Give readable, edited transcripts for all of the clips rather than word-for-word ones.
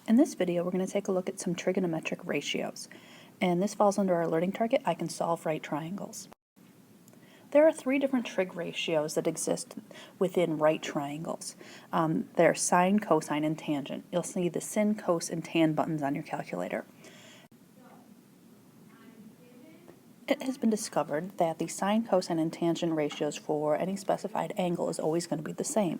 In this video, we're going to take a look at some trigonometric ratios, and this falls under our learning target, I can solve right triangles. There are three different trig ratios that exist within right triangles. They're sine, cosine, and tangent. You'll see the sin, cos, and tan buttons on your calculator. It has been discovered that the sine, cosine, and tangent ratios for any specified angle is always going to be the same.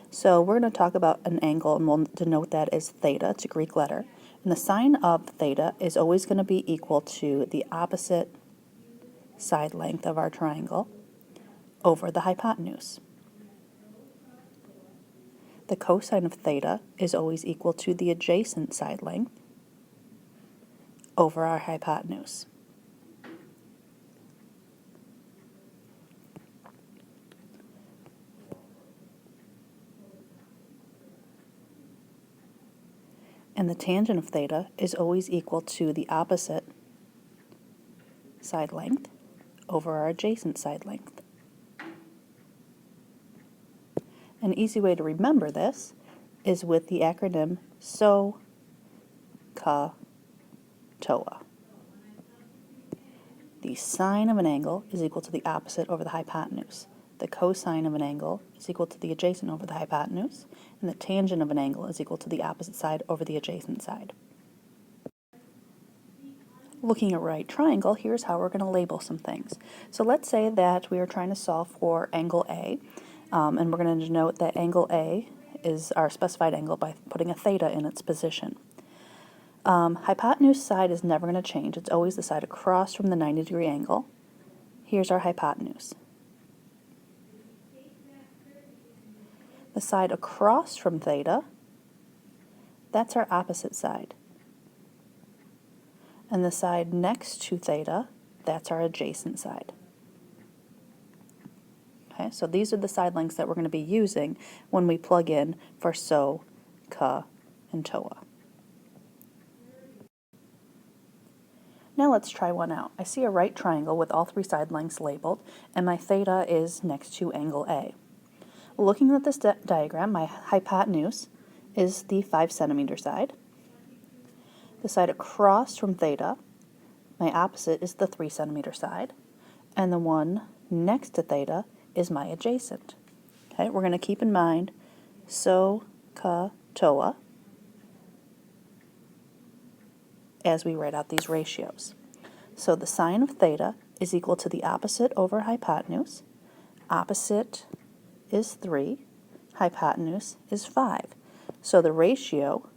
So we're going to talk about an angle, and we'll denote that as theta. It's a Greek letter. And the sine of theta is always going to be equal to the opposite side length of our triangle over the hypotenuse. The cosine of theta is always equal to the adjacent side length over our hypotenuse. And the tangent of theta is always equal to the opposite side length over our adjacent side length. An easy way to remember this is with the acronym SO, CA, TOA. The sine of an angle is equal to the opposite over the hypotenuse. The cosine of an angle is equal to the adjacent over the hypotenuse, and the tangent of an angle is equal to the opposite side over the adjacent side. Looking at right triangle, here's how we're going to label some things. So let's say that we are trying to solve for angle A, and we're going to denote that angle A is our specified angle by putting a theta in its position. Hypotenuse side is never going to change. It's always the side across from the 90-degree angle. Here's our hypotenuse. The side across from theta, that's our opposite side. And the side next to theta, that's our adjacent side. Okay, so these are the side lengths that we're going to be using when we plug in for SO, CA, and TOA. Now let's try one out. I see a right triangle with all three side lengths labeled, and my theta is next to angle A. Looking at this diagram, my hypotenuse is the 5 centimeter side. The side across from theta, my opposite, is the 3 centimeter side. And the one next to theta is my adjacent. Okay, we're going to keep in mind SO, CA, TOA as we write out these ratios. So the sine of theta is equal to the opposite over hypotenuse. Opposite is 3, hypotenuse is 5. So the ratio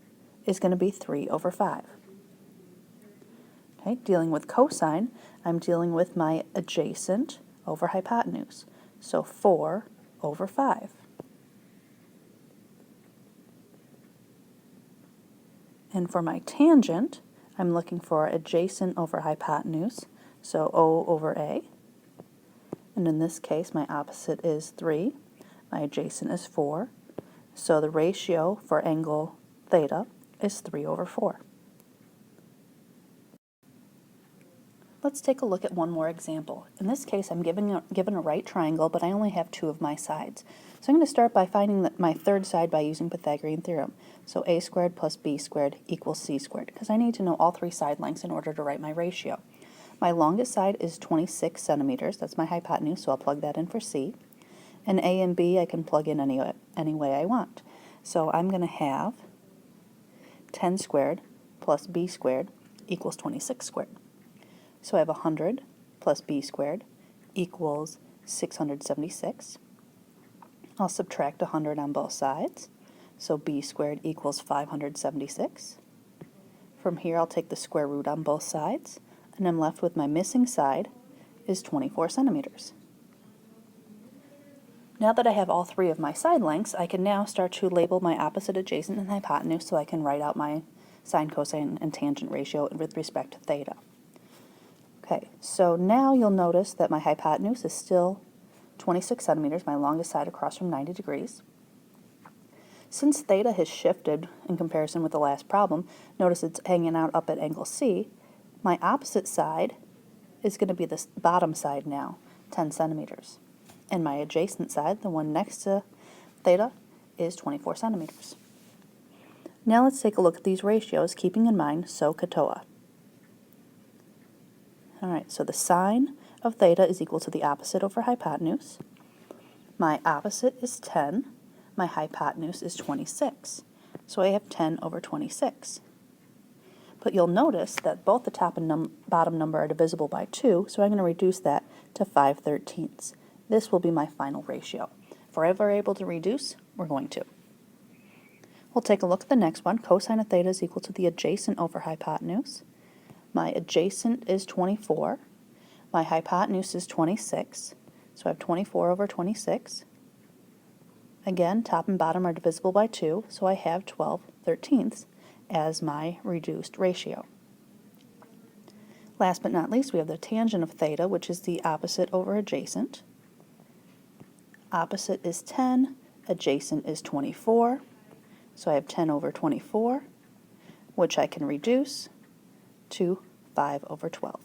is going to be 3 over 5. Okay, dealing with cosine, I'm dealing with my adjacent over hypotenuse. So 4 over 5. And for my tangent, I'm looking for adjacent over hypotenuse, so O over A. And in this case, my opposite is 3. My adjacent is 4, so the ratio for angle theta is 3 over 4. Let's take a look at one more example. In this case, I'm given a right triangle, but I only have two of my sides. So I'm going to start by finding my third side by using Pythagorean theorem. So a squared plus b squared equals c squared, because I need to know all three side lengths in order to write my ratio. My longest side is 26 centimeters. That's my hypotenuse, so I'll plug that in for c. And a and b I can plug in any way I want. So I'm going to have 10 squared plus b squared equals 26 squared. So I have 100 plus b squared equals 676. I'll subtract 100 on both sides. So b squared equals 576. From here I'll take the square root on both sides, and I'm left with my missing side is 24 centimeters. Now that I have all three of my side lengths, I can now start to label my opposite, adjacent, and hypotenuse so I can write out my sine, cosine, and tangent ratio with respect to theta. Okay, so now you'll notice that my hypotenuse is still 26 centimeters, my longest side across from 90 degrees. Since theta has shifted in comparison with the last problem, notice it's hanging out up at angle C, my opposite side is going to be this bottom side now, 10 centimeters. And my adjacent side, the one next to theta, is 24 centimeters. Now let's take a look at these ratios, keeping in mind SOHCAHTOA. Alright, so the sine of theta is equal to the opposite over hypotenuse. My opposite is 10. My hypotenuse is 26. So I have 10 over 26. But you'll notice that both the top and bottom number are divisible by 2, so I'm going to reduce that to 5/13. This will be my final ratio. If we're ever able to reduce, we're going to. We'll take a look at the next one. Cosine of theta is equal to the adjacent over hypotenuse. My adjacent is 24. My hypotenuse is 26. So I have 24 over 26. Again, top and bottom are divisible by 2, so I have 12/13 as my reduced ratio. Last but not least, we have the tangent of theta, which is the opposite over adjacent. Opposite is 10, adjacent is 24, so I have 10 over 24, which I can reduce to 5/12.